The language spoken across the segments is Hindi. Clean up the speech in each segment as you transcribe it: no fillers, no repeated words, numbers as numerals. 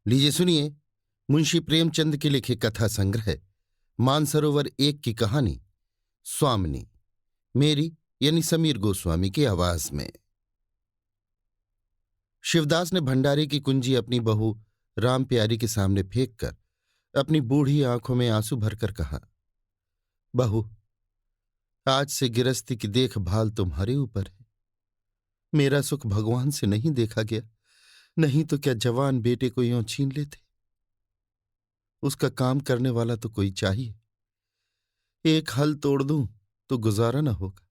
लीजिए सुनिए। मुंशी प्रेमचंद के लिखे कथा संग्रह मानसरोवर एक की कहानी स्वामिनी, मेरी यानी समीर गोस्वामी की आवाज में। शिवदास ने भंडारे की कुंजी अपनी बहू राम प्यारी के सामने फेंक कर अपनी बूढ़ी आंखों में आंसू भरकर कहा, बहू, आज से गिरस्ती की देखभाल तुम्हारे ऊपर है। मेरा सुख भगवान से नहीं देखा गया, नहीं तो क्या जवान बेटे को यूं छीन लेते। उसका काम करने वाला तो कोई चाहिए। एक हल तोड़ दूं तो गुजारा न होगा।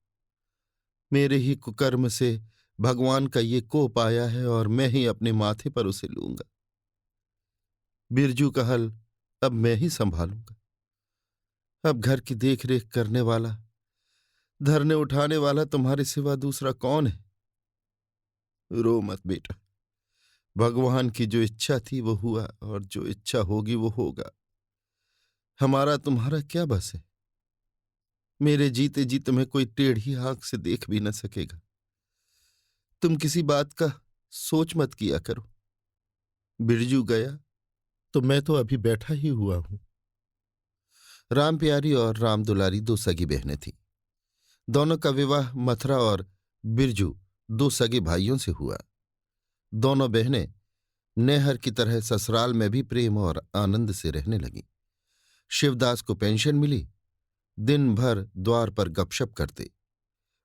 मेरे ही कुकर्म से भगवान का ये कोप आया है और मैं ही अपने माथे पर उसे लूंगा। बिरजू का हल अब मैं ही संभालूंगा। अब घर की देखरेख करने वाला, धरने उठाने वाला तुम्हारे सिवा दूसरा कौन है। रो मत बेटा, भगवान की जो इच्छा थी वो हुआ और जो इच्छा होगी वो होगा। हमारा तुम्हारा क्या बस है। मेरे जीते जी तुम्हें कोई टेढ़ी आंख से देख भी न सकेगा। तुम किसी बात का सोच मत किया करो। बिरजू गया तो मैं तो अभी बैठा ही हुआ हूं। राम प्यारी और राम दुलारी दो सगी बहनें थीं। दोनों का विवाह मथुरा और बिरजू दो सगे भाइयों से हुआ। दोनों बहनें नेहर की तरह ससुराल में भी प्रेम और आनंद से रहने लगीं। शिवदास को पेंशन मिली। दिन भर द्वार पर गपशप करते,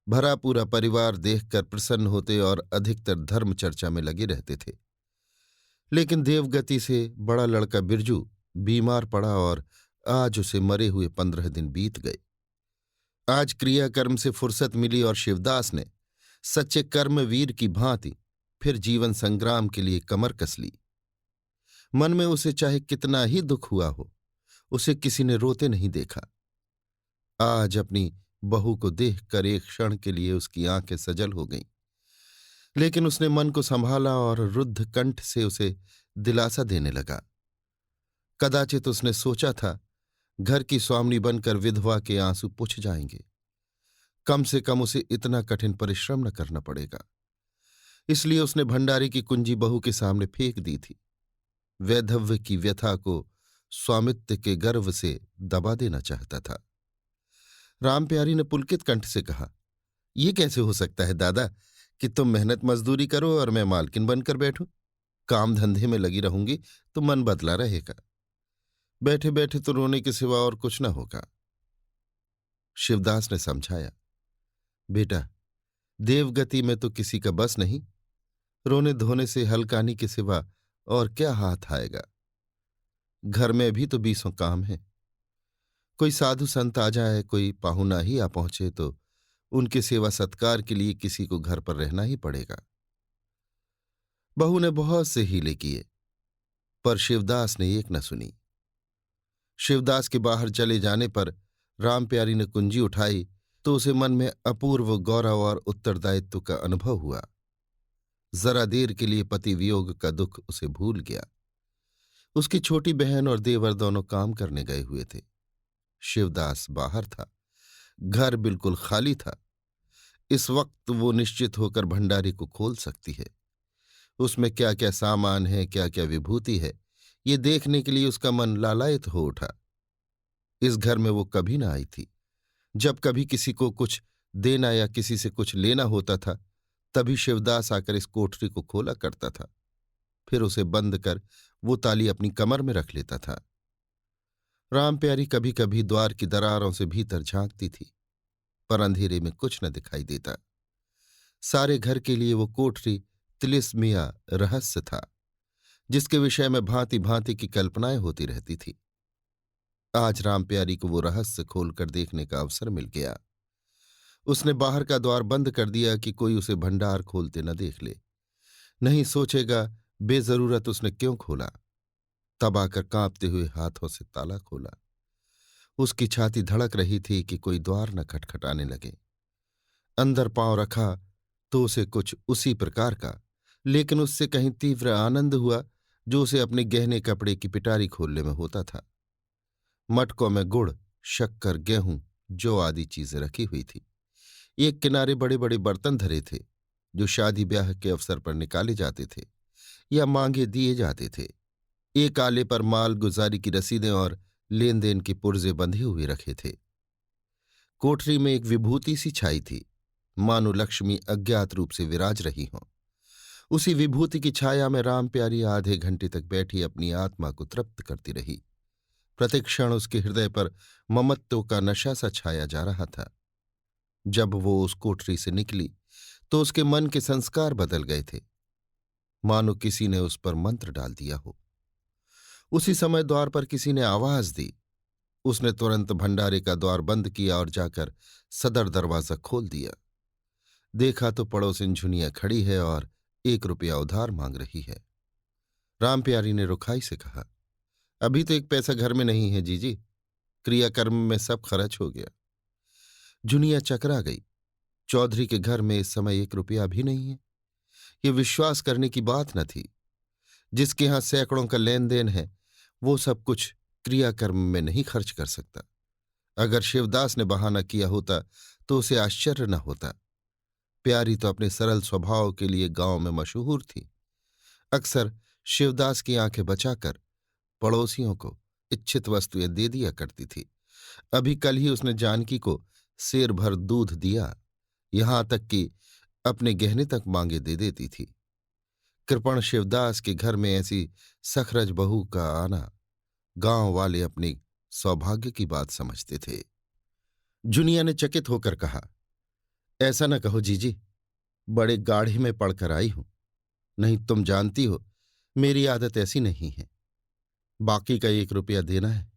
भरा पूरा परिवार देखकर प्रसन्न होते और अधिकतर धर्म चर्चा में लगे रहते थे। लेकिन देवगति से बड़ा लड़का बिरजू बीमार पड़ा और आज उसे मरे हुए 15 दिन बीत गए। आज क्रियाकर्म से फुर्सत मिली और शिवदास ने सच्चे कर्मवीर की भांति फिर जीवन संग्राम के लिए कमर कस ली। मन में उसे चाहे कितना ही दुख हुआ हो, उसे किसी ने रोते नहीं देखा। आज अपनी बहू को देखकर एक क्षण के लिए उसकी आंखें सजल हो गईं, लेकिन उसने मन को संभाला और रुद्ध कंठ से उसे दिलासा देने लगा। कदाचित उसने सोचा था घर की स्वामिनी बनकर विधवा के आंसू पुछ जाएंगे। कम से कम उसे इतना कठिन परिश्रम न करना पड़ेगा। इसलिए उसने भंडारी की कुंजी बहू के सामने फेंक दी थी। वैधव्य की व्यथा को स्वामित्व के गर्व से दबा देना चाहता था। राम प्यारी ने पुलकित कंठ से कहा, यह कैसे हो सकता है दादा कि तुम मेहनत मजदूरी करो और मैं मालकिन बनकर बैठूं। काम धंधे में लगी रहूंगी तो मन बदला रहेगा। बैठे बैठे तो रोने के सिवा और कुछ न होगा। शिवदास ने समझाया, बेटा, देवगति में तो किसी का बस नहीं। रोने धोने से हलकानी के सिवा और क्या हाथ आएगा। घर में भी तो 20 काम है। कोई साधु संत आ जाए, कोई पाहुना ही आ पहुंचे तो उनके सेवा सत्कार के लिए किसी को घर पर रहना ही पड़ेगा। बहू ने बहुत से हीले किए, पर शिवदास ने एक न सुनी। शिवदास के बाहर चले जाने पर राम प्यारी ने कुंजी उठाई तो उसे मन में अपूर्व गौरव और उत्तरदायित्व का अनुभव हुआ। जरा देर के लिए पति वियोग का दुख उसे भूल गया। उसकी छोटी बहन और देवर दोनों काम करने गए हुए थे। शिवदास बाहर था। घर बिल्कुल खाली था। इस वक्त वो निश्चित होकर भंडारे को खोल सकती है। उसमें क्या क्या सामान है, क्या क्या विभूति है, ये देखने के लिए उसका मन लालायित हो उठा। इस घर में वो कभी ना आई थी। जब कभी किसी को कुछ देना या किसी से कुछ लेना होता था, तभी शिवदास आकर इस कोठरी को खोला करता था। फिर उसे बंद कर वो ताली अपनी कमर में रख लेता था। राम प्यारी कभी कभी द्वार की दरारों से भीतर झांकती थी, पर अंधेरे में कुछ न दिखाई देता। सारे घर के लिए वो कोठरी तिलिस्मिया रहस्य था, जिसके विषय में भांति भांति की कल्पनाएं होती रहती थी। आज राम प्यारी को वो रहस्य खोलकर देखने का अवसर मिल गया। उसने बाहर का द्वार बंद कर दिया कि कोई उसे भंडार खोलते न देख ले। नहीं सोचेगा बेजरूरत उसने क्यों खोला। तब आकर कांपते हुए हाथों से ताला खोला। उसकी छाती धड़क रही थी कि कोई द्वार न खटखटाने लगे। अंदर पांव रखा तो उसे कुछ उसी प्रकार का, लेकिन उससे कहीं तीव्र आनंद हुआ जो उसे अपने गहने कपड़े की पिटारी खोलने में होता था। मटकों में गुड़, शक्कर, गेहूं, जौ आदि चीजें रखी हुई थी। एक किनारे बड़े बड़े बर्तन धरे थे जो शादी ब्याह के अवसर पर निकाले जाते थे या मांगे दिए जाते थे। एक आले पर माल गुजारी की रसीदें और लेन देन के पुर्जे बंधे हुए रखे थे। कोठरी में एक विभूति सी छाई थी, मानो लक्ष्मी अज्ञात रूप से विराज रही हो। उसी विभूति की छाया में राम प्यारी आधे घंटे तक बैठी अपनी आत्मा को तृप्त करती रही। प्रतिक्षण उसके हृदय पर ममत्व का नशा सा छाया जा रहा था। जब वो उस कोठरी से निकली तो उसके मन के संस्कार बदल गए थे, मानो किसी ने उस पर मंत्र डाल दिया हो। उसी समय द्वार पर किसी ने आवाज दी। उसने तुरंत भंडारे का द्वार बंद किया और जाकर सदर दरवाजा खोल दिया। देखा तो पड़ोसिन झुनिया खड़ी है और 1 रुपया उधार मांग रही है। राम प्यारी ने रुखाई से कहा, अभी तो 1 पैसा घर में नहीं है जीजी, क्रियाकर्म में सब खर्च हो गया। जुनिया चकरा गई। चौधरी के घर में इस समय 1 रुपया भी नहीं है। ये विश्वास करने की बात न थी। जिसके यहां सैकड़ों का लेन देन है, वो सब कुछ क्रियाकर्म में नहीं खर्च कर सकता। अगर शिवदास ने बहाना किया होता तो उसे आश्चर्य न होता। प्यारी तो अपने सरल स्वभाव के लिए गांव में मशहूर थी। अक्सर शिवदास की आंखें बचाकर पड़ोसियों को इच्छित वस्तुएं दे दिया करती थी। अभी कल ही उसने जानकी को सेर भर दूध दिया, यहां तक कि अपने गहने तक मांगे दे देती थी। कृपण शिवदास के घर में ऐसी सखरज बहू का आना गांव वाले अपनी सौभाग्य की बात समझते थे। जुनिया ने चकित होकर कहा, ऐसा न कहो जीजी, बड़े गाढ़े में पड़कर आई हूं। नहीं, तुम जानती हो मेरी आदत ऐसी नहीं है। बाकी का 1 रुपया देना है।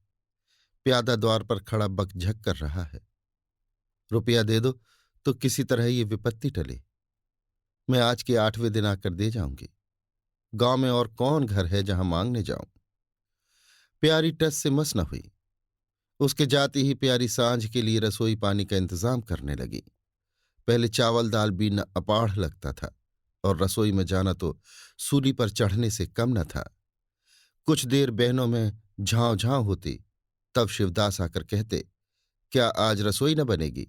प्यादा द्वार पर खड़ा बकझक कर रहा है। रुपया दे दो तो किसी तरह ये विपत्ति टले। मैं आज के 8वें दिन आकर दे जाऊंगी। गांव में और कौन घर है जहां मांगने जाऊं। प्यारी टस से मस न हुई। उसके जाते ही प्यारी सांझ के लिए रसोई पानी का इंतजाम करने लगी। पहले चावल दाल बीनना अपाढ़ लगता था और रसोई में जाना तो सूली पर चढ़ने से कम न था। कुछ देर बहनों में झांव झांव होती, तब शिवदास आकर कहते, क्या आज रसोई न बनेगी?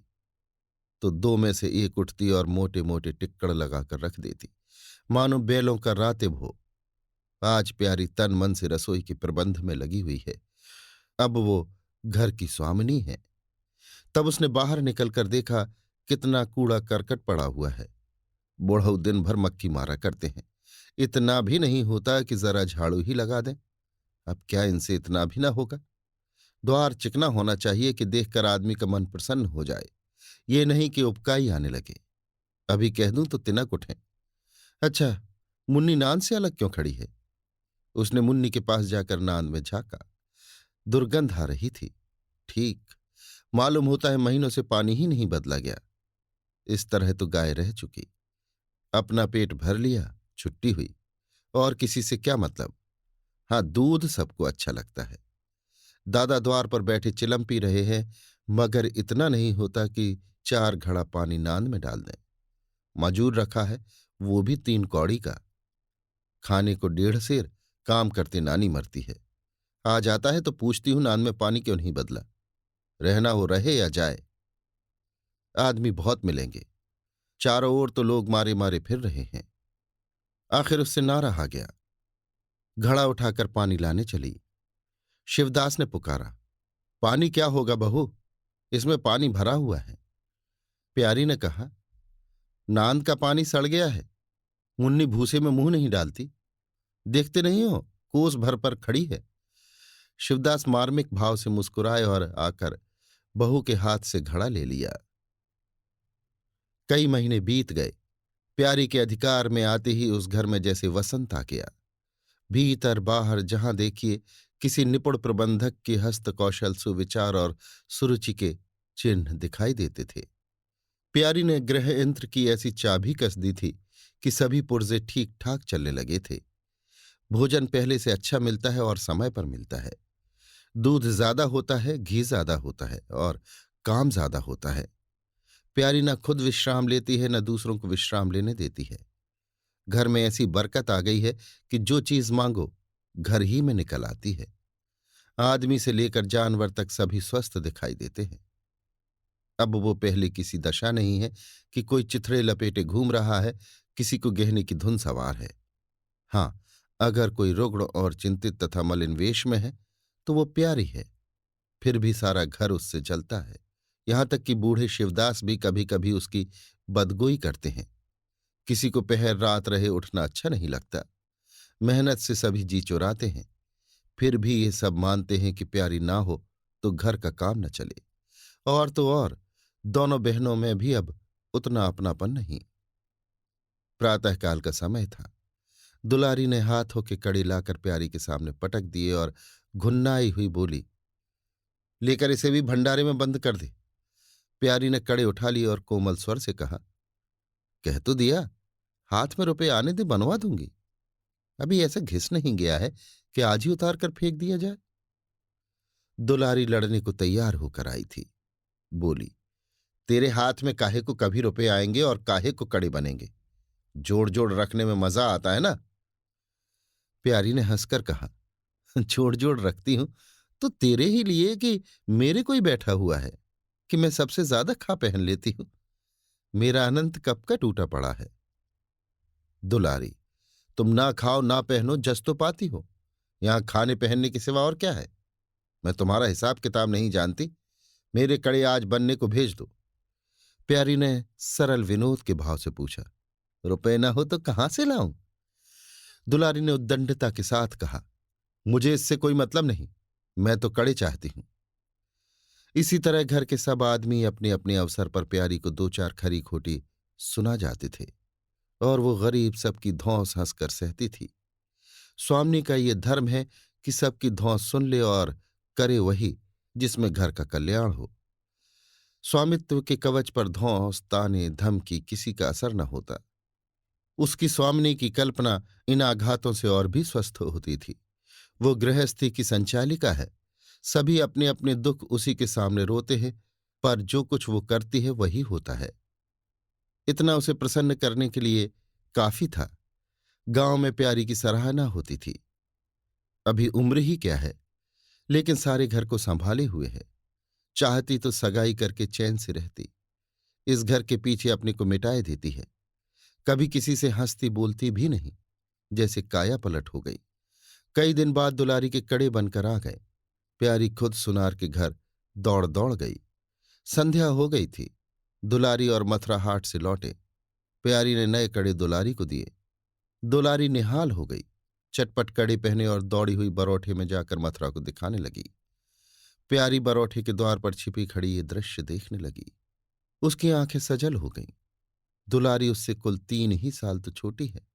तो 2 में से एक उठती और मोटे मोटे टिक्कड़ लगाकर रख देती, मानो बैलों का रातिब हो। आज प्यारी तन मन से रसोई के प्रबंध में लगी हुई है। अब वो घर की स्वामिनी है। तब उसने बाहर निकलकर देखा कितना कूड़ा करकट पड़ा हुआ है। बूढ़ऊ दिन भर मक्खी मारा करते हैं, इतना भी नहीं होता कि जरा झाड़ू ही लगा दें। अब क्या इनसे इतना भी ना होगा? द्वार चिकना होना चाहिए कि देखकर आदमी का मन प्रसन्न हो जाए, ये नहीं कि उबकाई आने लगे। अभी कह दूं तो तिनक उठें। अच्छा, मुन्नी नांद से अलग क्यों खड़ी है? उसने मुन्नी के पास जाकर नांद में झांका। दुर्गंध आ रही थी। ठीक, मालूम होता है महीनों से पानी ही नहीं बदला गया। इस तरह तो गाय रह चुकी। अपना पेट भर लिया, छुट्टी हुई। और किसी से क्या मतलब? हाँ, दूध सबको अच्छा लगता है। दादा द्वार पर बैठे चिलम पी रहे हैं, मगर इतना नहीं होता कि 4 घड़ा पानी नांद में डाल दें। मजूर रखा है, वो भी 3 कौड़ी का। खाने को 1.5 सेर, काम करते नानी मरती है। आ जाता है तो पूछती हूं नांद में पानी क्यों नहीं बदला। रहना हो रहे या जाए। आदमी बहुत मिलेंगे। चारों ओर तो लोग मारे मारे फिर रहे हैं। आखिर उससे ना रहा गया। घड़ा उठाकर पानी लाने चली। शिवदास ने पुकारा, पानी क्या होगा बहू, इसमें पानी भरा हुआ है। प्यारी ने कहा, नांद का पानी सड़ गया है। मुन्नी भूसे में मुंह नहीं डालती, देखते नहीं हो कोस भर पर खड़ी है। शिवदास मार्मिक भाव से मुस्कुराए और आकर बहू के हाथ से घड़ा ले लिया। कई महीने बीत गए। प्यारी के अधिकार में आते ही उस घर में जैसे वसंत आ गया। भीतर बाहर जहां देखिए किसी निपुण प्रबंधक के हस्त कौशल, सुविचार और सुरुचि के चिन्ह दिखाई देते थे। प्यारी ने गृह यंत्र की ऐसी चाबी कस दी थी कि सभी पुर्जे ठीक ठाक चलने लगे थे। भोजन पहले से अच्छा मिलता है और समय पर मिलता है। दूध ज्यादा होता है, घी ज्यादा होता है और काम ज्यादा होता है। प्यारी न खुद विश्राम लेती है, न दूसरों को विश्राम लेने देती है। घर में ऐसी बरकत आ गई है कि जो चीज मांगो घर ही में निकल आती है। आदमी से लेकर जानवर तक सभी स्वस्थ दिखाई देते हैं। अब वो पहले किसी दशा नहीं है कि कोई चिथड़े लपेटे घूम रहा है, किसी को गहने की धुन सवार है। हाँ, अगर कोई रुग्ण और चिंतित तथा मलिन वेश में है तो वो प्यारी है, फिर भी सारा घर उससे जलता है। यहां तक कि बूढ़े शिवदास भी कभी कभी उसकी बदगोई करते हैं। किसी को पहर रात रहे उठना अच्छा नहीं लगता। मेहनत से सभी जी चुराते हैं, फिर भी ये सब मानते हैं कि प्यारी ना हो तो घर का काम न चले। और तो और दोनों बहनों में भी अब उतना अपनापन नहीं। प्रातःकाल का समय था। दुलारी ने हाथों के कड़े लाकर प्यारी के सामने पटक दिए और घुन्नाई हुई बोली, लेकर इसे भी भंडारे में बंद कर दे। प्यारी ने कड़े उठा लिए और कोमल स्वर से कहा, कह तो दिया, हाथ में रुपए आने दे, बनवा दूंगी। अभी ऐसा घिस नहीं गया है कि आज ही उतार कर फेंक दिया जाए। दुलारी लड़ने को तैयार होकर आई थी। बोली, तेरे हाथ में काहे को कभी रुपए आएंगे और काहे को कड़े बनेंगे? जोड़ जोड़ रखने में मजा आता है ना। प्यारी ने हंसकर कहा, जोड़ जोड़ रखती हूं तो तेरे ही लिए कि मेरे कोई बैठा हुआ है कि मैं सबसे ज्यादा खा पहन लेती हूं? मेरा अनंत कब का टूटा पड़ा है। दुलारी, तुम ना खाओ ना पहनो जस तो पाती हो। यहां खाने पहनने के सिवा और क्या है? मैं तुम्हारा हिसाब किताब नहीं जानती। मेरे कड़े आज बनने को भेज दो। प्यारी ने सरल विनोद के भाव से पूछा, रुपए ना हो तो कहां से लाऊं? दुलारी ने उद्दंडता के साथ कहा, मुझे इससे कोई मतलब नहीं, मैं तो कड़े चाहती हूं। इसी तरह घर के सब आदमी अपने अपने अवसर पर प्यारी को दो चार खरी खोटी सुना जाते थे और वो गरीब सबकी धौंस हंसकर सहती थी। स्वामी का ये धर्म है कि सबकी धौंस सुन ले और करे वही जिसमें घर का कल्याण हो। स्वामित्व के कवच पर धौंस ताने धमकी किसी का असर न होता। उसकी स्वामिनी की कल्पना इन आघातों से और भी स्वस्थ होती थी। वो गृहस्थी की संचालिका है। सभी अपने अपने दुख उसी के सामने रोते हैं, पर जो कुछ वो करती है वही होता है। इतना उसे प्रसन्न करने के लिए काफी था। गांव में प्यारी की सराहना होती थी। अभी उम्र ही क्या है, लेकिन सारे घर को संभाले हुए है। चाहती तो सगाई करके चैन से रहती। इस घर के पीछे अपने को मिटाए देती है। कभी किसी से हंसती बोलती भी नहीं, जैसे काया पलट हो गई। कई दिन बाद दुलारी के कड़े बनकर आ गए। प्यारी खुद सुनार के घर दौड़ दौड़ गई। संध्या हो गई थी। दुलारी और मथुरा हाट से लौटे। प्यारी ने नए कड़े दुलारी को दिए। दुलारी निहाल हो गई। चटपट कड़े पहने और दौड़ी हुई बरौठे में जाकर मथुरा को दिखाने लगी। प्यारी बरौठे के द्वार पर छिपी खड़ी ये दृश्य देखने लगी। उसकी आंखें सजल हो गईं। दुलारी उससे कुल 3 ही साल तो छोटी है,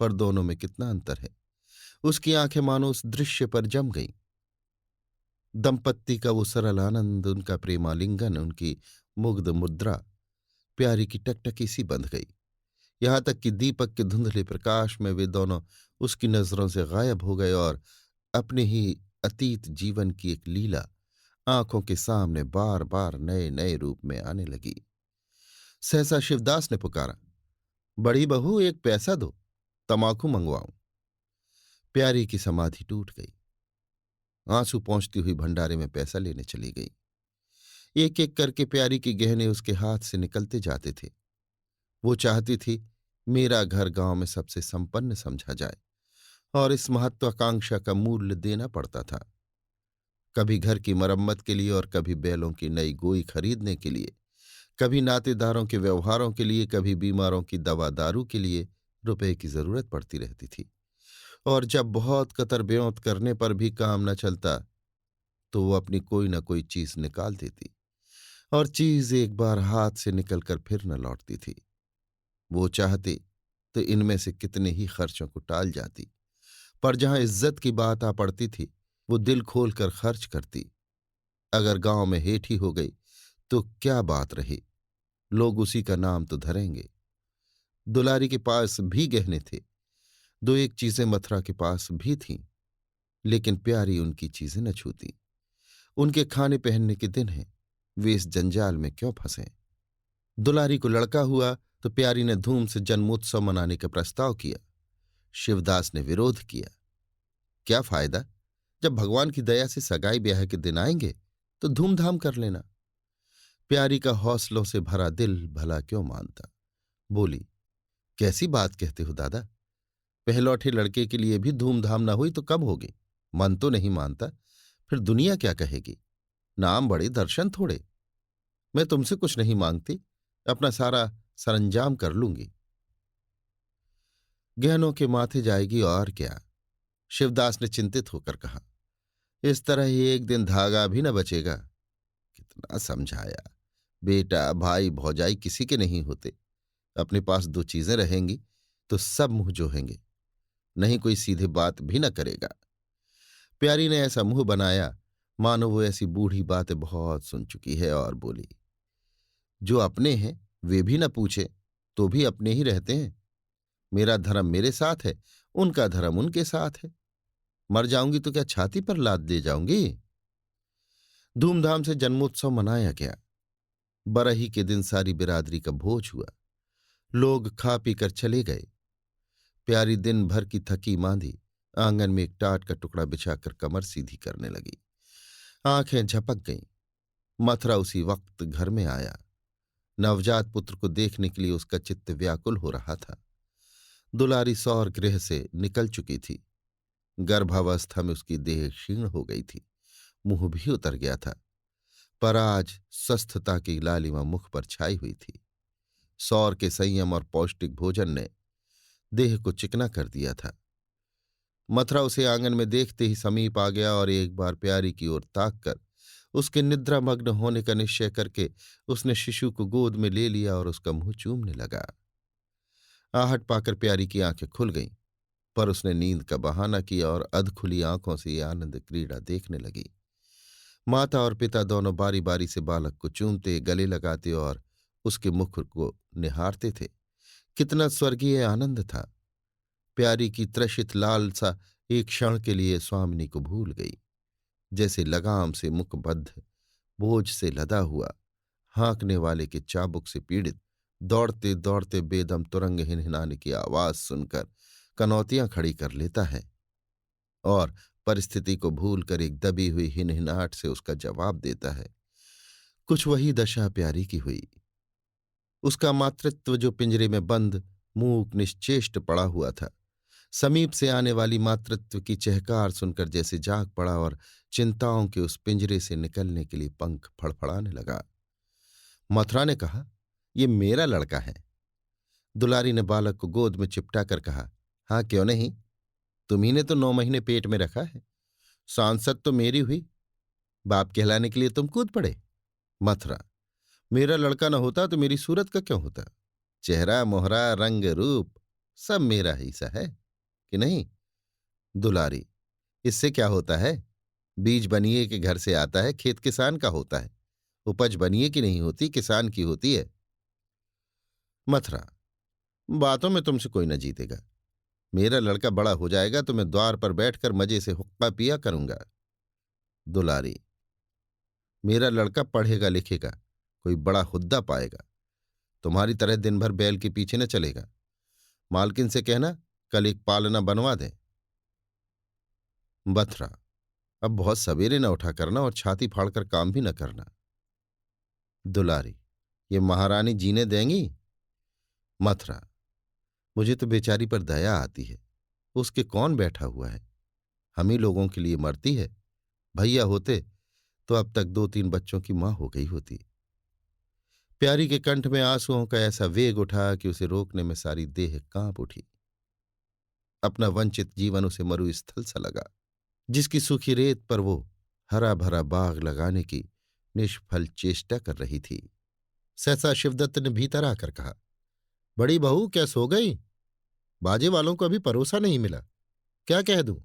पर दोनों में कितना अंतर है। उसकी आंखें मानो उस दृश्य पर जम गईं। दंपत्ति का वो सरल आनंद, उनका प्रेमालिंगन, उनकी मुग्ध मुद्रा प्यारी की टकटकी सी बंध गई। यहां तक कि दीपक के धुंधले प्रकाश में वे दोनों उसकी नजरों से गायब हो गए और अपने ही अतीत जीवन की एक लीला आंखों के सामने बार बार नए नए रूप में आने लगी। सहसा शिवदास ने पुकारा, बड़ी बहू, एक पैसा दो, तमाकू मंगवाऊं। प्यारी की समाधि टूट गई। आंसू पहुंचती हुई भंडारे में पैसा लेने चली गई। एक एक करके प्यारी के गहने उसके हाथ से निकलते जाते थे। वो चाहती थी मेरा घर गांव में सबसे संपन्न समझा जाए, और इस महत्वाकांक्षा का मूल्य देना पड़ता था। कभी घर की मरम्मत के लिए और कभी बैलों की नई गोई खरीदने के लिए, कभी नातेदारों के व्यवहारों के लिए, कभी बीमारों की दवा दारू के लिए रुपए की जरूरत पड़ती रहती थी। और जब बहुत कतर ब्योंत करने पर भी काम न चलता तो वो अपनी कोई न कोई चीज निकाल देती, और चीज एक बार हाथ से निकलकर फिर न लौटती थी। वो चाहती तो इनमें से कितने ही खर्चों को टाल जाती, पर जहां इज्जत की बात आ पड़ती थी वो दिल खोलकर खर्च करती। अगर गांव में हेठी हो गई तो क्या बात रही, लोग उसी का नाम तो धरेंगे। दुलारी के पास भी गहने थे। दो एक चीजें मथुरा के पास भी थीं, लेकिन प्यारी उनकी चीजें न छूती। उनके खाने पहनने के दिन हैं, वे इस जंजाल में क्यों फंसे। दुलारी को लड़का हुआ तो प्यारी ने धूम से जन्मोत्सव मनाने का प्रस्ताव किया। शिवदास ने विरोध किया। क्या फायदा, जब भगवान की दया से सगाई ब्याह के दिन आएंगे तो धूमधाम कर लेना। प्यारी का हौसलों से भरा दिल भला क्यों मानता। बोली, कैसी बात कहते हो दादा, पहलौठे लड़के के लिए भी धूमधाम ना हुई तो कब होगी? मन तो नहीं मानता, फिर दुनिया क्या कहेगी? नाम बड़े दर्शन थोड़े। मैं तुमसे कुछ नहीं मांगती, अपना सारा सरंजाम कर लूंगी। गहनों के माथे जाएगी और क्या? शिवदास ने चिंतित होकर कहा। इस तरह ही एक दिन धागा भी न बचेगा। कितना समझाया, बेटा भाई भौजाई किसी के नहीं होते। अपने पास दो चीजें रहेंगी तो सब मुंह जोहेंगे, नहीं कोई सीधे बात भी न करेगा। प्यारी ने ऐसा मुंह बनाया मानो वो ऐसी बूढ़ी बातें बहुत सुन चुकी है, और बोली, जो अपने हैं वे भी न पूछे तो भी अपने ही रहते हैं। मेरा धर्म मेरे साथ है, उनका धर्म उनके साथ है। मर जाऊंगी तो क्या छाती पर लाद दे जाऊंगी? धूमधाम से जन्मोत्सव मनाया गया। बरही के दिन सारी बिरादरी का भोज हुआ। लोग खा पी कर चले गए। प्यारी दिन भर की थकी मांदी आंगन में एक टाट का टुकड़ा बिछाकर कमर सीधी करने लगी। आंखें झपक गईं। मथुरा उसी वक्त घर में आया। नवजात पुत्र को देखने के लिए उसका चित्त व्याकुल हो रहा था। दुलारी सौर गृह से निकल चुकी थी। गर्भावस्था में उसकी देह क्षीण हो गई थी, मुंह भी उतर गया था, पर आज स्वस्थता की लालिमा मुख पर छाई हुई थी। सौर के संयम और पौष्टिक भोजन ने देह को चिकना कर दिया था। मथुरा उसे आंगन में देखते ही समीप आ गया और एक बार प्यारी की ओर ताक कर उसके निद्रामग्न होने का निश्चय करके उसने शिशु को गोद में ले लिया और उसका मुंह चूमने लगा। आहट पाकर प्यारी की आंखें खुल गईं, पर उसने नींद का बहाना किया और अधखुली आंखों से ये आनंद क्रीड़ा देखने लगी। माता और पिता दोनों बारी बारी से बालक को चूमते, गले लगाते और उसके मुख को निहारते थे। कितना स्वर्गीय आनंद था। प्यारी की त्रषित लालसा एक क्षण के लिए स्वामिनी को भूल गई। जैसे लगाम से मुखबद्ध, बोझ से लदा हुआ, हाँकने वाले के चाबुक से पीड़ित, दौड़ते दौड़ते बेदम तुरंग हिनहिनाने की आवाज सुनकर कनौतियां खड़ी कर लेता है और परिस्थिति को भूलकर एक दबी हुई हिनहिनाहट से उसका जवाब देता है। कुछ वही दशा प्यारी की हुई। उसका मातृत्व जो पिंजरे में बंद मूक निश्चेष्ट पड़ा हुआ था, समीप से आने वाली मातृत्व की चहकार सुनकर जैसे जाग पड़ा और चिंताओं के उस पिंजरे से निकलने के लिए पंख फड़फड़ाने लगा। मथुरा ने कहा, ये मेरा लड़का है। दुलारी ने बालक को गोद में चिपटा कर कहा, हाँ क्यों नहीं, तुम्ही ने तो 9 महीने पेट में रखा है। सांसद तो मेरी हुई, बाप कहलाने के लिए तुम कूद पड़े। मथुरा, मेरा लड़का न होता तो मेरी सूरत का क्यों होता? चेहरा मोहरा रंग रूप सब मेरा हिस्सा है कि नहीं? दुलारी, इससे क्या होता है? बीज बनिए के घर से आता है, खेत किसान का होता है। उपज बनिए की नहीं होती, किसान की होती है। मथुरा, बातों में तुमसे कोई न जीतेगा। मेरा लड़का बड़ा हो जाएगा तो मैं द्वार पर बैठकर मजे से हुक्का पिया करूंगा। दुलारी, मेरा लड़का पढ़ेगा लिखेगा, कोई बड़ा हुद्दा पाएगा, तुम्हारी तरह दिन भर बैल के पीछे न चलेगा। मालकिन से कहना कल एक पालना बनवा दें। मथुरा, अब बहुत सवेरे न उठा करना और छाती फाड़कर काम भी न करना। दुलारी, ये महारानी जीने देंगी? मथुरा, मुझे तो बेचारी पर दया आती है। उसके कौन बैठा हुआ है, हम ही लोगों के लिए मरती है। भैया होते तो अब तक 2-3 बच्चों की मां हो गई होती। प्यारी के कंठ में आंसुओं का ऐसा वेग उठा कि उसे रोकने में सारी देह कांप उठी। अपना वंचित जीवन उसे मरुस्थल सा लगा, जिसकी सूखी रेत पर वो हरा भरा बाग लगाने की निष्फल चेष्टा कर रही थी। सहसा शिवदत्त ने भीतर आकर कहा, बड़ी बहू क्या सो गई? बाजे वालों को अभी परोसा नहीं मिला, क्या कह दूं?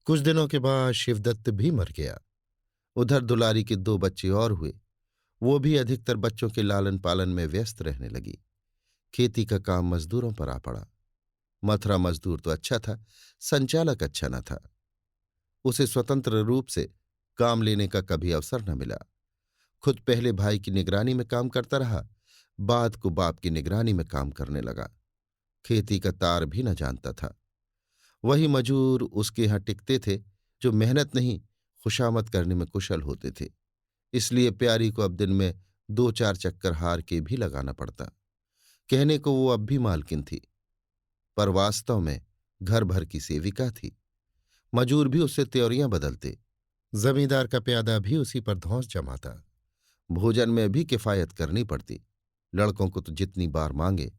कुछ दिनों के बाद शिवदत्त भी मर गया। उधर दुलारी के 2 बच्चे और हुए। वो भी अधिकतर बच्चों के लालन पालन में व्यस्त रहने लगी। खेती का काम मजदूरों पर आ पड़ा। मथुरा मजदूर तो अच्छा था, संचालक अच्छा न था। उसे स्वतंत्र रूप से काम लेने का कभी अवसर न मिला। खुद पहले भाई की निगरानी में काम करता रहा, बाद को बाप की निगरानी में काम करने लगा। खेती का तार भी न जानता था। वही मजूर उसके यहां टिकते थे जो मेहनत नहीं खुशामद करने में कुशल होते थे। इसलिए प्यारी को अब दिन में 2-4 चक्कर हार के भी लगाना पड़ता। कहने को वो अब भी मालकिन थी, पर वास्तव में घर भर की सेविका थी। मजूर भी उससे त्योरियां बदलते, जमींदार का प्यादा भी उसी पर धौंस जमाता। भोजन में भी किफायत करनी पड़ती। लड़कों को तो जितनी बार मांगे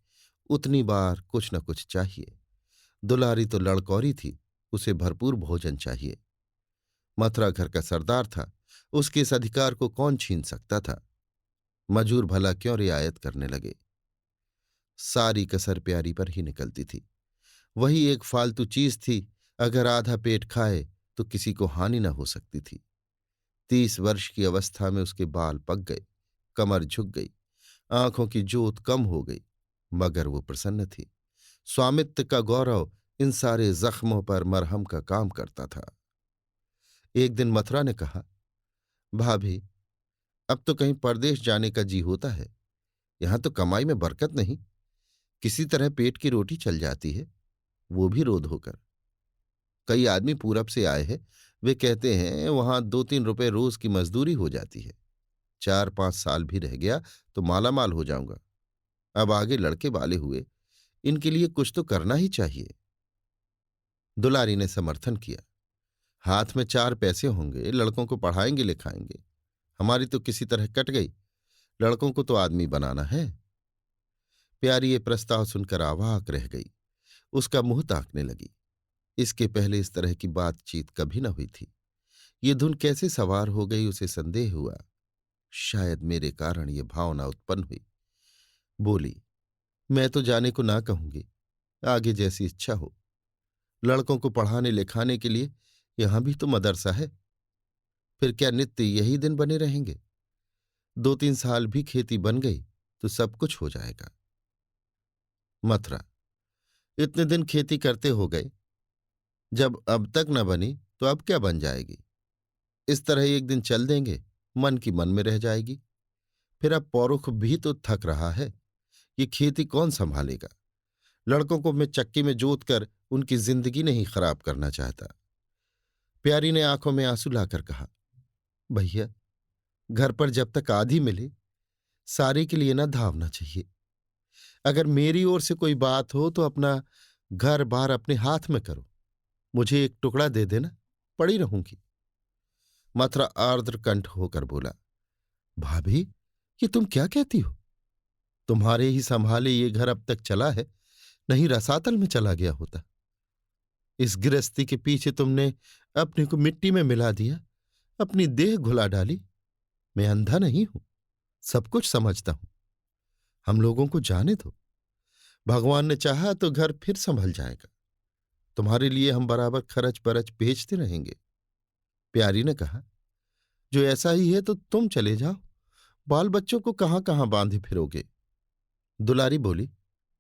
उतनी बार कुछ न कुछ चाहिए। दुलारी तो लड़कौरी थी, उसे भरपूर भोजन चाहिए। मथुरा घर का सरदार था, उसके इस अधिकार को कौन छीन सकता था। मजूर भला क्यों रियायत करने लगे। सारी कसर प्यारी पर ही निकलती थी। वही एक फालतू चीज थी, अगर आधा पेट खाए तो किसी को हानि न हो सकती थी। 30 वर्ष की अवस्था में उसके बाल पक गए, कमर झुक गई, आंखों की जोत कम हो गई, मगर वो प्रसन्न थी। स्वामित्व का गौरव इन सारे जख्मों पर मरहम का काम करता था। एक दिन मथुरा ने कहा, भाभी, अब तो कहीं परदेश जाने का जी होता है। यहां तो कमाई में बरकत नहीं, किसी तरह पेट की रोटी चल जाती है, वो भी रोध होकर। कई आदमी पूरब से आए हैं, वे कहते हैं वहां 2-3 रुपए रोज की मजदूरी हो जाती है। 4-5 साल भी रह गया तो माला माल हो जाऊंगा। अब आगे लड़के वाले हुए, इनके लिए कुछ तो करना ही चाहिए। दुलारी ने समर्थन किया, हाथ में 4 पैसे होंगे, लड़कों को पढ़ाएंगे लिखाएंगे। हमारी तो किसी तरह कट गई, लड़कों को तो आदमी बनाना है। प्यारी ये प्रस्ताव सुनकर अवाक रह गई, उसका मुंह ताकने लगी। इसके पहले इस तरह की बातचीत कभी न हुई थी। ये धुन कैसे सवार हो गई, उसे संदेह हुआ। शायद मेरे कारण ये भावना उत्पन्न हुई। बोली, मैं तो जाने को ना कहूंगी, आगे जैसी इच्छा हो। लड़कों को पढ़ाने लिखाने के लिए यहां भी तो मदरसा है। फिर क्या नित्य यही दिन बने रहेंगे? 2-3 साल भी खेती बन गई तो सब कुछ हो जाएगा। मथुरा, इतने दिन खेती करते हो गए, जब अब तक न बनी तो अब क्या बन जाएगी? इस तरह एक दिन चल देंगे, मन की मन में रह जाएगी। फिर अब पौरुख भी तो थक रहा है, ये खेती कौन संभालेगा? लड़कों को मैं चक्की में जोत कर उनकी जिंदगी नहीं खराब करना चाहता। प्यारी ने आंखों में आंसू लाकर कहा, भैया, घर पर जब तक आधी मिले सारे के लिए न धावना चाहिए। अगर मेरी ओर से कोई बात हो तो अपना घर बार अपने हाथ में करो, मुझे एक टुकड़ा दे देना, पड़ी रहूंगी। मथुरा आर्द्र कंठ होकर बोला, भाभी, ये तुम क्या कहती हो? तुम्हारे ही संभाले ये घर अब तक चला है, नहीं रसातल में चला गया होता। इस गृहस्थी के पीछे तुमने अपने को मिट्टी में मिला दिया, अपनी देह घुला डाली। मैं अंधा नहीं हूं, सब कुछ समझता हूं। हम लोगों को जाने दो, भगवान ने चाहा तो घर फिर संभल जाएगा। तुम्हारे लिए हम बराबर खर्च बरच भेजते रहेंगे। प्यारी ने कहा, जो ऐसा ही है तो तुम चले जाओ, बाल बच्चों को कहां कहां बांधे फिरोगे? दुलारी बोली,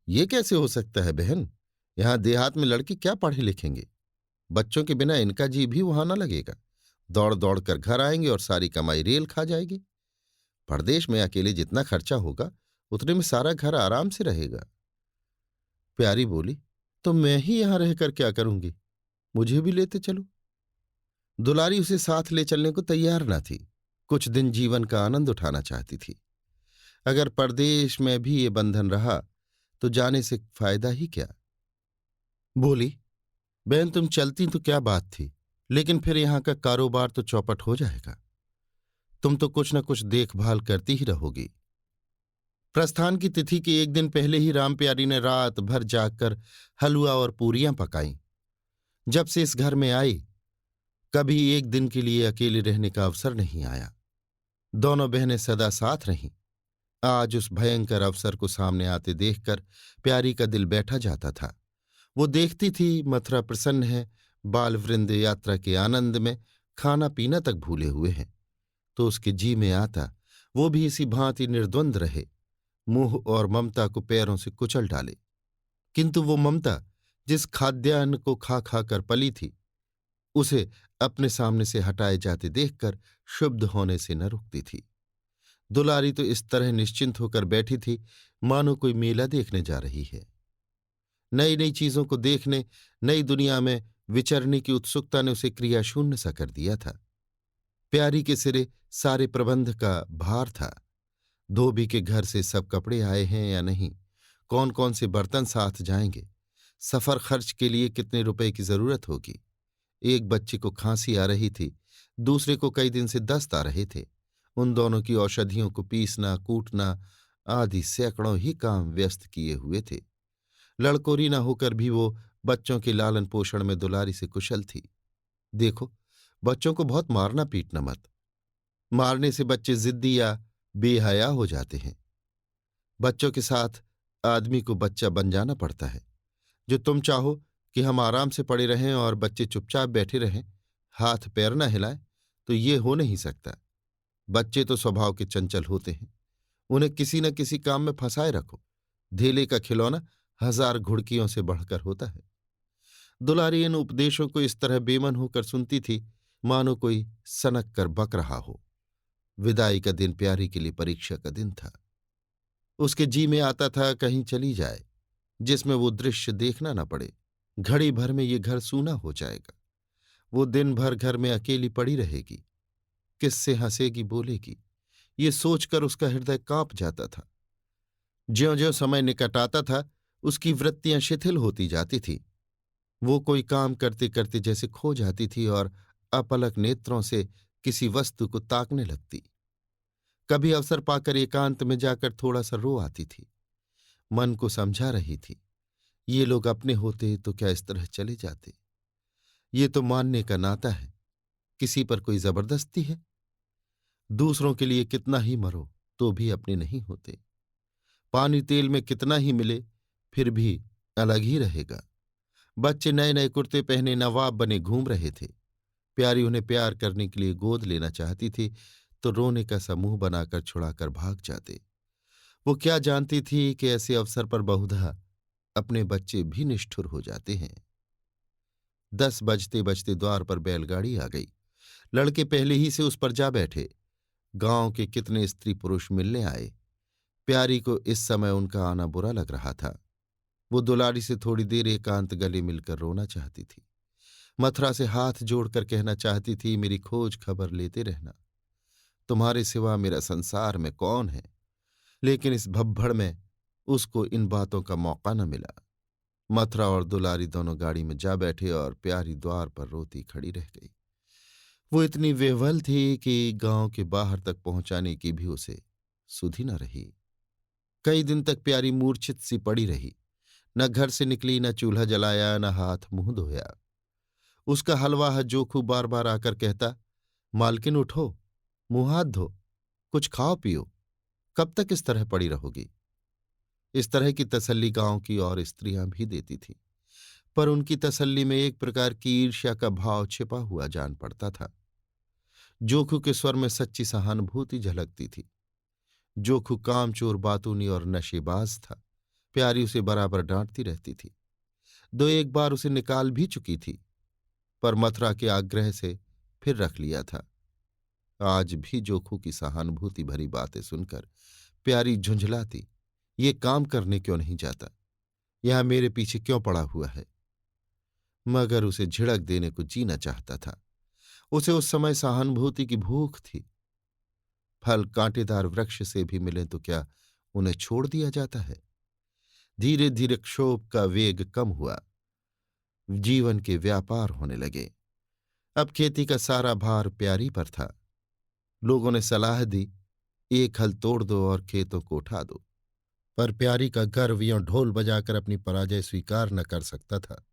ये कैसे हो सकता है बहन? यहां देहात में लड़के क्या पढ़े लिखेंगे? बच्चों के बिना इनका जी भी वहां न लगेगा। दौड़ दौड़ कर घर आएंगे और सारी कमाई रेल खा जाएगी। परदेश में अकेले जितना खर्चा होगा उतने में सारा घर आराम से रहेगा। प्यारी बोली, तो मैं ही यहां रहकर क्या करूंगी? मुझे भी लेते चलो। दुलारी उसे साथ ले चलने को तैयार न थी। कुछ दिन जीवन का आनंद उठाना चाहती थी। अगर परदेश में भी ये बंधन रहा तो जाने से फायदा ही क्या? बोली, बहन, तुम चलती तो क्या बात थी, लेकिन फिर यहां का कारोबार तो चौपट हो जाएगा। तुम तो कुछ न कुछ देखभाल करती ही रहोगी। प्रस्थान की तिथि के एक दिन पहले ही राम प्यारी ने रात भर जागकर हलवा और पूरियां पकाईं। जब से इस घर में आई, कभी एक दिन के लिए अकेले रहने का अवसर नहीं आया। दोनों बहनें सदा साथ रहीं। आज उस भयंकर अवसर को सामने आते देखकर प्यारी का दिल बैठा जाता था। वो देखती थी मथुरा प्रसन्न है, बाल वृंद यात्रा के आनंद में खाना पीना तक भूले हुए हैं, तो उसके जी में आता वो भी इसी भांति निर्द्वंद रहे, मोह और ममता को पैरों से कुचल डाले। किंतु वो ममता जिस खाद्यान्न को खा खा कर पली थी, उसे अपने सामने से हटाए जाते देखकर क्षुब्ध होने से न रुकती थी। दुलारी तो इस तरह निश्चिंत होकर बैठी थी मानो कोई मेला देखने जा रही है। नई नई चीजों को देखने, नई दुनिया में विचरने की उत्सुकता ने उसे क्रियाशून्य सा कर दिया था। प्यारी के सिरे सारे प्रबंध का भार था। धोबी के घर से सब कपड़े आए हैं या नहीं, कौन कौन से बर्तन साथ जाएंगे, सफर खर्च के लिए कितने रुपए की जरूरत होगी। एक बच्चे को खांसी आ रही थी, दूसरे को कई दिन से दस्त आ रहे थे। उन दोनों की औषधियों को पीसना कूटना आदि सैकड़ों ही काम व्यस्त किए हुए थे। लड़कोरी न होकर भी वो बच्चों के लालन पोषण में दुलारी से कुशल थी। देखो, बच्चों को बहुत मारना पीटना मत। मारने से बच्चे जिद्दी या बेहया हो जाते हैं। बच्चों के साथ आदमी को बच्चा बन जाना पड़ता है। जो तुम चाहो कि हम आराम से पड़े रहें और बच्चे चुपचाप बैठे रहें, हाथ पैर न हिलाएं, तो ये हो नहीं सकता। बच्चे तो स्वभाव के चंचल होते हैं। उन्हें किसी न किसी काम में फंसाए रखो। धेले का खिलौना 1000 घुड़कियों से बढ़कर होता है। दुलारी इन उपदेशों को इस तरह बेमन होकर सुनती थी मानो कोई सनक कर बक रहा हो। विदाई का दिन प्यारी के लिए परीक्षा का दिन था। उसके जी में आता था कहीं चली जाए जिसमें वो दृश्य देखना न पड़े। घड़ी भर में ये घर सूना हो जाएगा। वो दिन भर घर में अकेली पड़ी रहेगी, किससे हंसेगी बोलेगी, ये सोचकर उसका हृदय कांप जाता था। ज्यों ज्यों समय निकट आता था उसकी वृत्तियां शिथिल होती जाती थी। वो कोई काम करते करते जैसे खो जाती थी और अपलक नेत्रों से किसी वस्तु को ताकने लगती। कभी अवसर पाकर एकांत में जाकर थोड़ा सा रो आती थी। मन को समझा रही थी, ये लोग अपने होते तो क्या इस तरह चले जाते। ये तो मानने का नाता है, किसी पर कोई जबरदस्ती है। दूसरों के लिए कितना ही मरो तो भी अपने नहीं होते। पानी तेल में कितना ही मिले फिर भी अलग ही रहेगा। बच्चे नए नए कुर्ते पहने नवाब बने घूम रहे थे। प्यारी उन्हें प्यार करने के लिए गोद लेना चाहती थी तो रोने का समूह बनाकर छुड़ाकर भाग जाते। वो क्या जानती थी कि ऐसे अवसर पर बहुधा अपने बच्चे भी निष्ठुर हो जाते हैं। 10 बजते बजते द्वार पर बैलगाड़ी आ गई। लड़के पहले ही से उस पर जा बैठे। गांव के कितने स्त्री पुरुष मिलने आए। प्यारी को इस समय उनका आना बुरा लग रहा था। वो दुलारी से थोड़ी देर एकांत गले मिलकर रोना चाहती थी। मथुरा से हाथ जोड़कर कहना चाहती थी, मेरी खोज खबर लेते रहना। तुम्हारे सिवा मेरा संसार में कौन है। लेकिन इस भब्बड़ में उसको इन बातों का मौका न मिला। मथुरा और दुलारी दोनों गाड़ी में जा बैठे और प्यारी द्वार पर रोती खड़ी रह गई। वो इतनी बेवल थी कि गांव के बाहर तक पहुंचाने की भी उसे सुधि न रही। कई दिन तक प्यारी मूर्छित सी पड़ी रही। न घर से निकली, न चूल्हा जलाया, न हाथ मुंह धोया। उसका हलवाहा जोखू बार बार आकर कहता, मालकिन उठो, मुंह हाथ धो, कुछ खाओ पियो, कब तक इस तरह पड़ी रहोगी। इस तरह की तसल्ली गांव की और स्त्रियां भी देती थीं, पर उनकी तसल्ली में एक प्रकार की ईर्ष्या का भाव छिपा हुआ जान पड़ता था। जोखू के स्वर में सच्ची सहानुभूति झलकती थी। जोखू कामचोर बातूनी और नशेबाज था। प्यारी उसे बराबर डांटती रहती थी। 2 एक बार उसे निकाल भी चुकी थी, पर मथुरा के आग्रह से फिर रख लिया था। आज भी जोखू की सहानुभूति भरी बातें सुनकर प्यारी झुंझलाती, ये काम करने क्यों नहीं जाता, यहां मेरे पीछे क्यों पड़ा हुआ है। मगर उसे झिड़क देने को जीना चाहता था। उसे उस समय सहानुभूति की भूख थी। फल कांटेदार वृक्ष से भी मिले तो क्या उन्हें छोड़ दिया जाता है। धीरे धीरे क्षोभ का वेग कम हुआ। जीवन के व्यापार होने लगे। अब खेती का सारा भार प्यारी पर था। लोगों ने सलाह दी, एक हल तोड़ दो और खेतों को उठा दो, पर प्यारी का गर्व यों ढोल बजाकर अपनी पराजय स्वीकार न कर सकता था।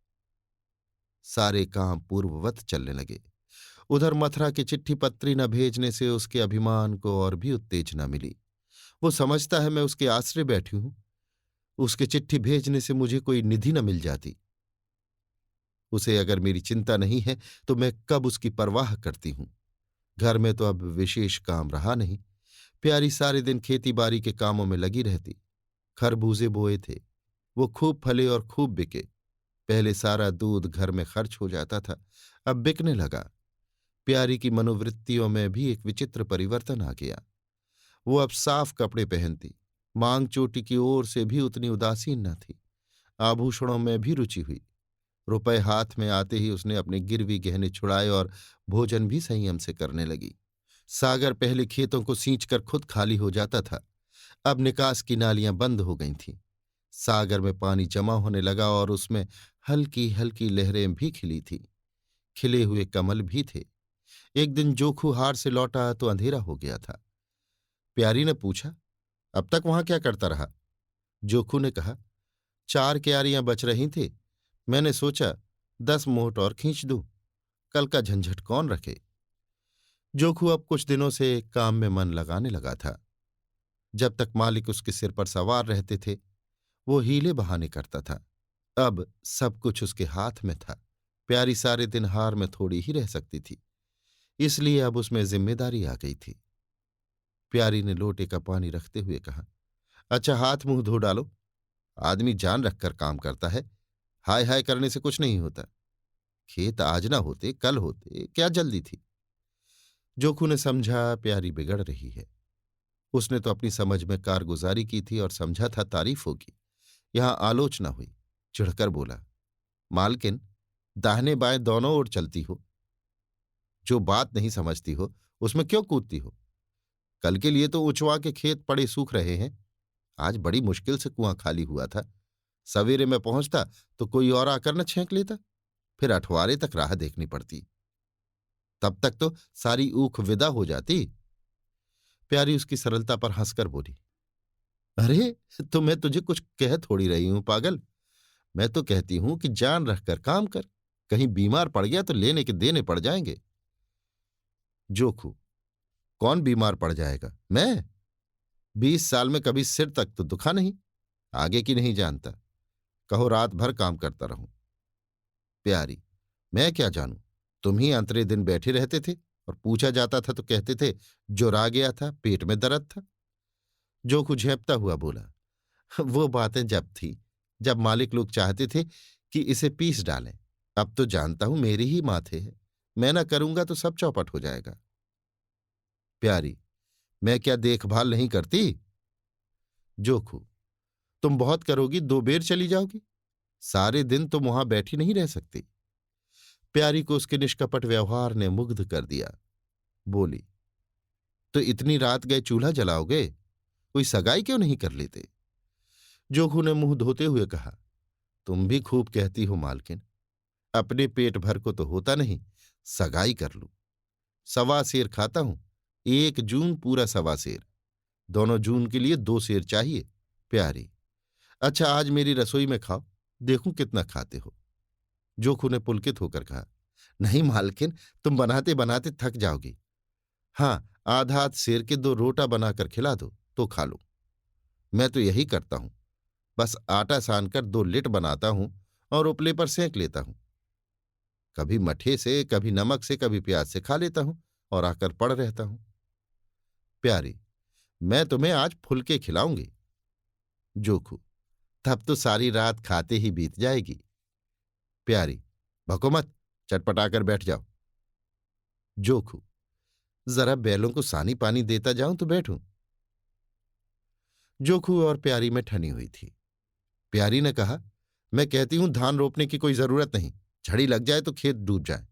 सारे काम पूर्ववत चलने लगे। उधर मथुरा की चिट्ठी पत्री न भेजने से उसके अभिमान को और भी उत्तेजना मिली। वो समझता है मैं उसके आश्रय बैठी हूं, उसके चिट्ठी भेजने से मुझे कोई निधि न मिल जाती। उसे अगर मेरी चिंता नहीं है तो मैं कब उसकी परवाह करती हूं। घर में तो अब विशेष काम रहा नहीं। प्यारी सारे दिन खेती बाड़ी के कामों में लगी रहती। खरबूजे बोए थे, वो खूब फले और खूब बिके। पहले सारा दूध घर में खर्च हो जाता था, अब बिकने लगा। प्यारी की मनोवृत्तियों में भी एक विचित्र परिवर्तन आ गया। वो अब साफ कपड़े पहनती, मांग चोटी की ओर से भी उतनी उदासीन न थी। आभूषणों में भी रुचि हुई। रुपए हाथ में आते ही उसने अपने गिरवी गहने छुड़ाए और भोजन भी संयम से करने लगी। सागर पहले खेतों को सींचकर खुद खाली हो जाता था, अब निकास की नालियां बंद हो गई थीं। सागर में पानी जमा होने लगा और उसमें हल्की हल्की लहरें भी खिली थीं। खिले हुए कमल भी थे। एक दिन जोखू हार से लौटा तो अंधेरा हो गया था। प्यारी ने पूछा, अब तक वहां क्या करता रहा? जोखू ने कहा, 4 क्यारियां बच रही थी। मैंने सोचा 10 मोट और खींच दूं। कल का झंझट कौन रखे। जोखू अब कुछ दिनों से काम में मन लगाने लगा था। जब तक मालिक उसके सिर पर सवार रहते थे वो हीले बहाने करता था। अब सब कुछ उसके हाथ में था। प्यारी सारे दिन हार में थोड़ी ही रह सकती थी, इसलिए अब उसमें जिम्मेदारी आ गई थी। प्यारी ने लोटे का पानी रखते हुए कहा, अच्छा हाथ मुंह धो डालो। आदमी जान रखकर काम करता है। हाय हाय करने से कुछ नहीं होता। खेत आज ना होते कल होते, क्या जल्दी थी। जोखू ने समझा प्यारी बिगड़ रही है। उसने तो अपनी समझ में कारगुजारी की थी और समझा था तारीफ होगी। यहां आलोचना हुई। चिढ़कर बोला, मालकिन, दाहिने बाएं दोनों ओर चलती हो। जो बात नहीं समझती हो उसमें क्यों कूदती हो? कल के लिए तो उचवा के खेत पड़े सूख रहे हैं। आज बड़ी मुश्किल से कुआं खाली हुआ था। सवेरे में पहुंचता तो कोई और आकर न छेंक लेता। फिर अठवारे तक राह देखनी पड़ती। तब तक तो सारी ऊख विदा हो जाती। प्यारी उसकी सरलता पर हंसकर बोली, अरे तो मैं तुझे कुछ कह थोड़ी रही हूं पागल। मैं तो कहती हूं कि जान रखकर काम कर। कहीं बीमार पड़ गया तो लेने के देने पड़ जाएंगे। जोखू, कौन बीमार पड़ जाएगा? मैं? 20 साल में कभी सिर तक तो दुखा नहीं। आगे की नहीं जानता। कहो रात भर काम करता रहूं। प्यारी, मैं क्या जानूं। तुम ही अंतरे दिन बैठे रहते थे और पूछा जाता था तो कहते थे जुरा गया था, पेट में दर्द था। जोखू झेंपता हुआ बोला, वो बातें जब थी जब मालिक लोग चाहते थे कि इसे पीस डालें। अब तो जानता हूं मेरी ही माथे है। मैं ना करूंगा तो सब चौपट हो जाएगा। प्यारी, मैं क्या देखभाल नहीं करती? जोखू, तुम बहुत करोगी 2 बेर चली जाओगी। सारे दिन तुम वहां बैठी नहीं रह सकती। प्यारी को उसके निष्कपट व्यवहार ने मुग्ध कर दिया। बोली, तो इतनी रात गए चूल्हा जलाओगे? कोई सगाई क्यों नहीं कर लेते? जोखू ने मुंह धोते हुए कहा, तुम भी खूब कहती हो मालकिन। अपने पेट भर को तो होता नहीं, सगाई कर लूं। 1.25 सेर खाता हूं। 1 जून पूरा 1.25 सेर। दोनों जून के लिए 2 सेर चाहिए। प्यारी, अच्छा आज मेरी रसोई में खाओ, देखूं कितना खाते हो। जोखू ने पुलकित होकर कहा, नहीं मालकिन, तुम बनाते बनाते थक जाओगी। हाँ, आधा आध सेर के 2 रोटा बनाकर खिला दो तो खा लो। मैं तो यही करता हूं। बस आटा सानकर 2 लिट बनाता हूं और उपले पर सेंक लेता हूं। कभी मठे से, कभी नमक से, कभी प्याज से खा लेता हूं और आकर पड़ रहता हूं। प्यारी, मैं तुम्हें आज फुलके खिलाऊंगी। जोखू, तब तो सारी रात खाते ही बीत जाएगी। प्यारी, भको मत, चटपटाकर बैठ जाओ। जोखू, जरा बैलों को सानी पानी देता जाऊं तो बैठूं। जोखू और प्यारी में ठनी हुई थी। प्यारी ने कहा, मैं कहती हूं धान रोपने की कोई जरूरत नहीं। झड़ी लग जाए तो खेत डूब जाए,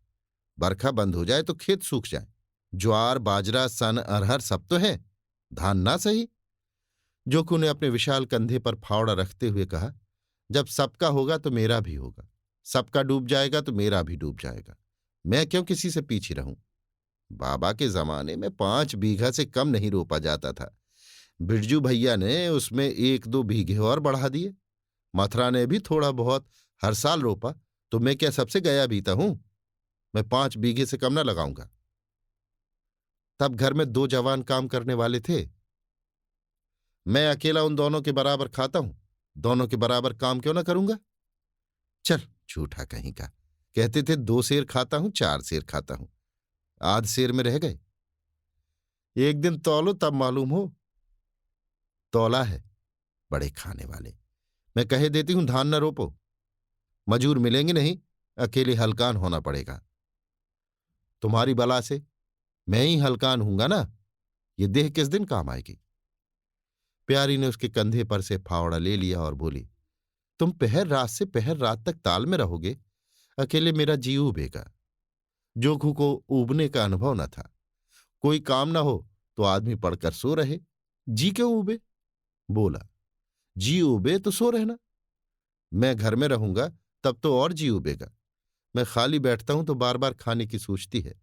बरखा बंद हो जाए तो खेत सूख जाए। ज्वार बाजरा सन अरहर सब तो है, धान ना सही। जोखू ने अपने विशाल कंधे पर फावड़ा रखते हुए कहा, जब सबका होगा तो मेरा भी होगा। सबका डूब जाएगा तो मेरा भी डूब जाएगा। मैं क्यों किसी से पीछे रहूं। बाबा के जमाने में 5 बीघा से कम नहीं रोपा जाता था। बिरजू भैया ने उसमें 1-2 बीघे और बढ़ा दिए। मथुरा ने भी थोड़ा बहुत हर साल रोपा। तो मैं क्या सबसे गया बीता हूं? मैं 5 बीघे से कम न लगाऊंगा। तब घर में 2 जवान काम करने वाले थे। मैं अकेला उन दोनों के बराबर खाता हूं। दोनों के बराबर काम क्यों ना करूंगा? चल झूठा कहीं का। कहते थे 2 सेर खाता हूं, 4 सेर खाता हूं। आध सेर में रह गए। एक दिन तौलो तब मालूम हो। तौला है, बड़े खाने वाले। मैं कहे देती हूं धान न रोपो। मजूर मिलेंगे नहीं, अकेले हलकान होना पड़ेगा। तुम्हारी बला से मैं ही हलकान हूंगा ना। ये देह किस दिन काम आएगी। प्यारी ने उसके कंधे पर से फावड़ा ले लिया और बोली, तुम पहर रात से पहर रात तक ताल में रहोगे, अकेले मेरा जी उबेगा। जोखू को उबने का अनुभव न था। कोई काम ना हो तो आदमी पड़कर सो रहे, जी क्यों उबे। बोला, जी उबे तो सो रहना। मैं घर में रहूंगा तब तो और जी उबेगा। मैं खाली बैठता हूं तो बार बार खाने की सोचती है।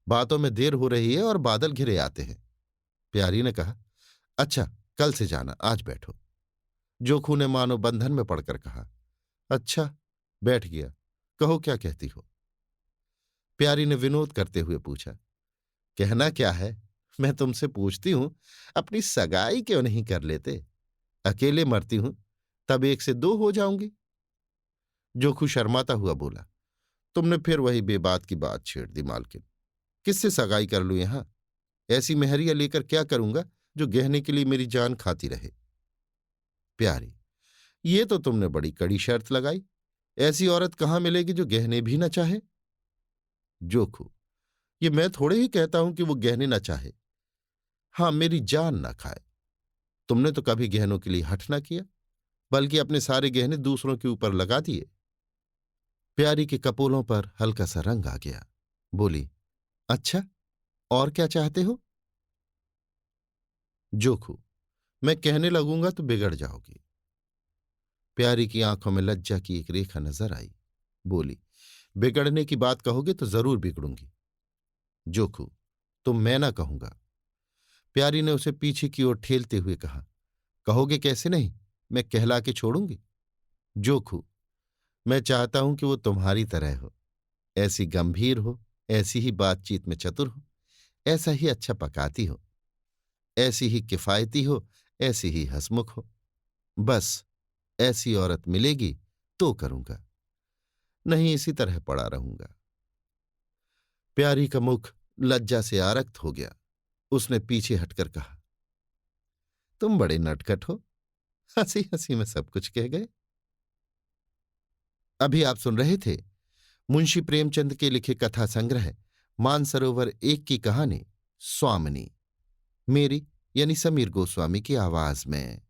बातों में देर हो रही है और बादल घिरे आते हैं। प्यारी ने कहा, अच्छा, कल से जाना, आज बैठो। जोखू ने मानो बंधन में पड़कर कहा, अच्छा। बैठ गया। कहो क्या कहती हो? प्यारी ने विनोद करते हुए पूछा, कहना क्या है? मैं तुमसे पूछती हूं, अपनी सगाई क्यों नहीं कर लेते? अकेले मरती हूं, तब एक से दो हो जाऊंगी। जोखू शर्माता हुआ बोला, तुमने फिर वही बेबात की बात छेड़ दी मालकिन। किससे सगाई कर लूं यहां? ऐसी मेहरिया लेकर क्या करूंगा जो गहने के लिए मेरी जान खाती रहे? प्यारी, ये तो तुमने बड़ी कड़ी शर्त लगाई। ऐसी औरत कहां मिलेगी जो गहने भी न चाहे? जोखू, ये मैं थोड़े ही कहता हूं कि वो गहने न चाहे। हाँ, मेरी जान न खाए। तुमने तो कभी गहनों के लिए हठ न किया, बल्कि अपने सारे गहने दूसरों के ऊपर लगा दिए। प्यारी के कपोलों पर हल्का सा रंग आ गया। बोली, अच्छा, और क्या चाहते हो? जोखू, मैं कहने लगूंगा तो बिगड़ जाओगी। प्यारी की आंखों में लज्जा की एक रेखा नजर आई। बोली, बिगड़ने की बात कहोगे तो जरूर बिगड़ूंगी। जोखू, तो मैं ना कहूंगा। प्यारी ने उसे पीछे की ओर ठेलते हुए कहा, कहोगे कैसे नहीं? मैं कहला के छोड़ूंगी। जोखू, मैं चाहता हूं कि वो तुम्हारी तरह हो, ऐसी गंभीर हो, ऐसी ही बातचीत में चतुर हो, ऐसा ही अच्छा पकाती हो, ऐसी ही किफायती हो, ऐसी ही हंसमुख हो। बस ऐसी औरत मिलेगी तो करूंगा, नहीं इसी तरह पड़ा रहूंगा। प्यारी का मुख लज्जा से आरक्त हो गया। उसने पीछे हटकर कहा, तुम बड़े नटखट हो, हंसी हंसी में सब कुछ कह गए। अभी आप सुन रहे थे मुंशी प्रेमचंद के लिखे कथा संग्रह मानसरोवर एक की कहानी स्वामिनी, मेरी यानी समीर गोस्वामी की आवाज में।